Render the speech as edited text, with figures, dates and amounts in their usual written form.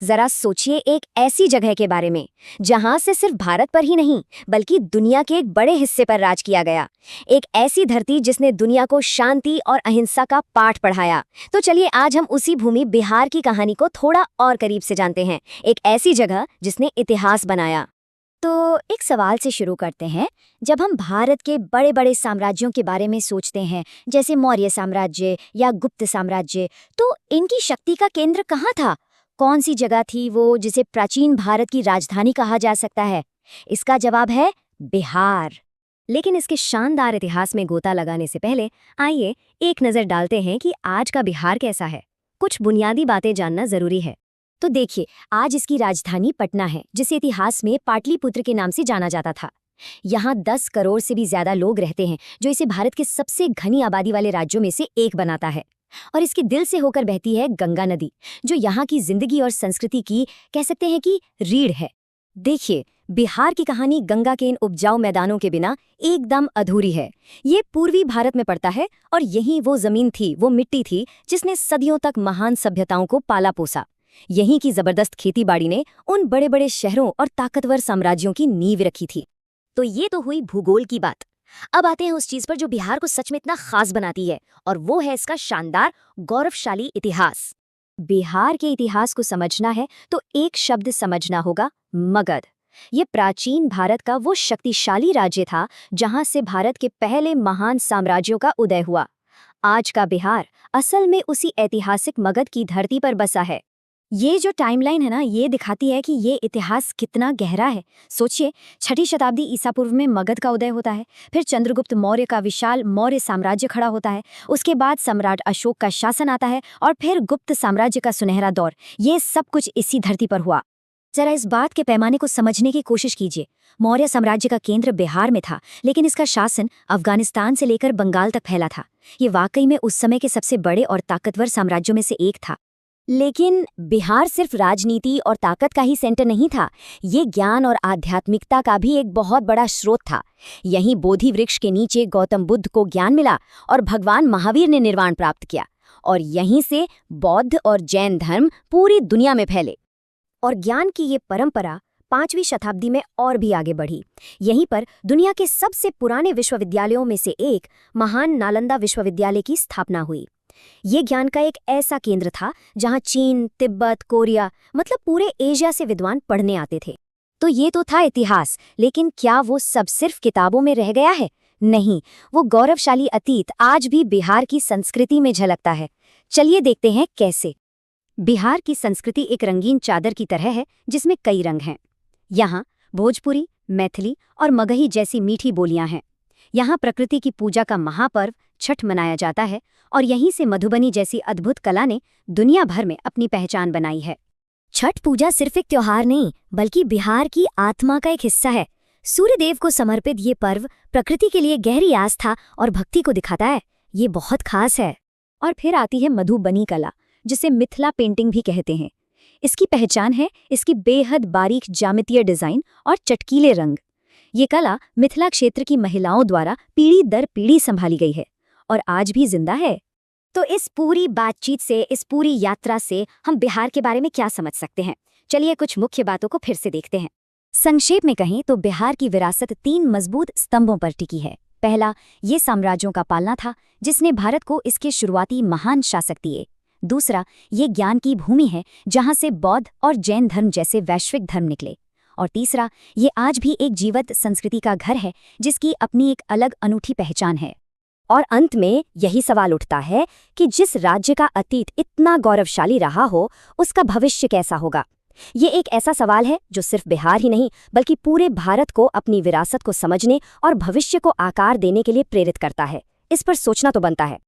जरा सोचिए एक ऐसी जगह के बारे में जहां से सिर्फ भारत पर ही नहीं बल्कि दुनिया के एक बड़े हिस्से पर राज किया गया। एक ऐसी धरती जिसने दुनिया को शांति और अहिंसा का पाठ पढ़ाया। तो चलिए आज हम उसी भूमि बिहार की कहानी को थोड़ा और करीब से जानते हैं। एक ऐसी जगह जिसने इतिहास बनाया। तो एक सवाल से शुरू करते हैं। जब हम भारत के बड़े बड़े साम्राज्यों के बारे में सोचते हैं, जैसे मौर्य साम्राज्य या गुप्त साम्राज्य, तो इनकी शक्ति का केंद्र कहाँ था? कौन सी जगह थी वो जिसे प्राचीन भारत की राजधानी कहा जा सकता है? इसका जवाब है बिहार। लेकिन इसके शानदार इतिहास में गोता लगाने से पहले आइए एक नज़र डालते हैं कि आज का बिहार कैसा है। कुछ बुनियादी बातें जानना जरूरी है। तो देखिए, आज इसकी राजधानी पटना है, जिसे इतिहास में पाटलिपुत्र के नाम से जाना जाता था। यहाँ 10 करोड़ से भी ज्यादा लोग रहते हैं, जो इसे भारत के सबसे घनी आबादी वाले राज्यों में से एक बनाता है। और इसके दिल से होकर बहती है गंगा नदी, जो यहाँ की जिंदगी और संस्कृति की कह सकते हैं कि रीढ़ है। देखिए, बिहार की कहानी गंगा के इन उपजाऊ मैदानों के बिना एकदम अधूरी है। ये पूर्वी भारत में पड़ता है और यही वो जमीन थी, वो मिट्टी थी जिसने सदियों तक महान सभ्यताओं को पाला पोसा। यहीं की जबरदस्त खेतीबाड़ी ने उन बड़े बड़े शहरों और ताकतवर साम्राज्यों की नींव रखी थी। तो ये तो हुई भूगोल की बात। अब आते हैं उस चीज पर जो बिहार को सच में इतना खास बनाती है, और वो है इसका शानदार गौरवशाली इतिहास। बिहार के इतिहास को समझना है तो एक शब्द समझना होगा, मगध। ये प्राचीन भारत का वो शक्तिशाली राज्य था जहां से भारत के पहले महान साम्राज्यों का उदय हुआ। आज का बिहार असल में उसी ऐतिहासिक मगध की धरती पर बसा है। ये जो टाइमलाइन है ना, ये दिखाती है कि ये इतिहास कितना गहरा है। सोचिए, 6ठी शताब्दी ईसा पूर्व में मगध का उदय होता है, फिर चंद्रगुप्त मौर्य का विशाल मौर्य साम्राज्य खड़ा होता है, उसके बाद सम्राट अशोक का शासन आता है और फिर गुप्त साम्राज्य का सुनहरा दौर। ये सब कुछ इसी धरती पर हुआ। जरा इस बात के पैमाने को समझने की कोशिश कीजिए। मौर्य साम्राज्य का केंद्र बिहार में था, लेकिन इसका शासन अफगानिस्तान से लेकर बंगाल तक फैला था। ये वाकई में उस समय के सबसे बड़े और ताकतवर साम्राज्यों में से एक था। लेकिन बिहार सिर्फ राजनीति और ताकत का ही सेंटर नहीं था, ये ज्ञान और आध्यात्मिकता का भी एक बहुत बड़ा स्रोत था। यहीं बोधि वृक्ष के नीचे गौतम बुद्ध को ज्ञान मिला और भगवान महावीर ने निर्वाण प्राप्त किया, और यहीं से बौद्ध और जैन धर्म पूरी दुनिया में फैले। और ज्ञान की ये परंपरा 5वीं शताब्दी में और भी आगे बढ़ी। यहीं पर दुनिया के सबसे पुराने विश्वविद्यालयों में से एक महान नालंदा विश्वविद्यालय की स्थापना हुई। ये ज्ञान का एक ऐसा केंद्र था जहां चीन, तिब्बत, कोरिया, मतलब पूरे एशिया से विद्वान पढ़ने आते थे। तो ये तो था इतिहास, लेकिन क्या वो सब सिर्फ किताबों में रह गया है? नहीं, वो गौरवशाली अतीत आज भी बिहार की संस्कृति में झलकता है। चलिए देखते हैं कैसे। बिहार की संस्कृति एक रंगीन चादर की तरह है जिसमें कई रंग हैं। यहाँ भोजपुरी, मैथिली और मगही जैसी मीठी बोलियां हैं। यहाँ प्रकृति की पूजा का महापर्व छठ मनाया जाता है, और यहीं से मधुबनी जैसी अद्भुत कला ने दुनिया भर में अपनी पहचान बनाई है। छठ पूजा सिर्फ एक त्योहार नहीं, बल्कि बिहार की आत्मा का एक हिस्सा है। सूर्यदेव को समर्पित ये पर्व प्रकृति के लिए गहरी आस्था और भक्ति को दिखाता है। ये बहुत खास है। और फिर आती है मधुबनी कला, जिसे मिथिला पेंटिंग भी कहते हैं। इसकी पहचान है इसकी बेहद बारीक ज्यामितीय डिजाइन और चटकीले रंग। ये कला मिथिला क्षेत्र की महिलाओं द्वारा पीढ़ी दर पीढ़ी संभाली गई है और आज भी जिंदा है। तो इस पूरी बातचीत से, इस पूरी यात्रा से हम बिहार के बारे में क्या समझ सकते हैं? चलिए कुछ मुख्य बातों को फिर से देखते हैं। संक्षेप में कहें तो बिहार की विरासत 3 मजबूत स्तंभों पर टिकी है। पहला, ये साम्राज्यों का पालना था जिसने भारत को इसके शुरुआती महान शासक दिए। दूसरा, ये ज्ञान की भूमि है जहां से बौद्ध और जैन धर्म जैसे वैश्विक धर्म निकले। और तीसरा, ये आज भी एक जीवंत संस्कृति का घर है जिसकी अपनी एक अलग अनूठी पहचान है। और अंत में यही सवाल उठता है कि जिस राज्य का अतीत इतना गौरवशाली रहा हो, उसका भविष्य कैसा होगा? ये एक ऐसा सवाल है जो सिर्फ बिहार ही नहीं बल्कि पूरे भारत को अपनी विरासत को समझने और भविष्य को आकार देने के लिए प्रेरित करता है। इस पर सोचना तो बनता है।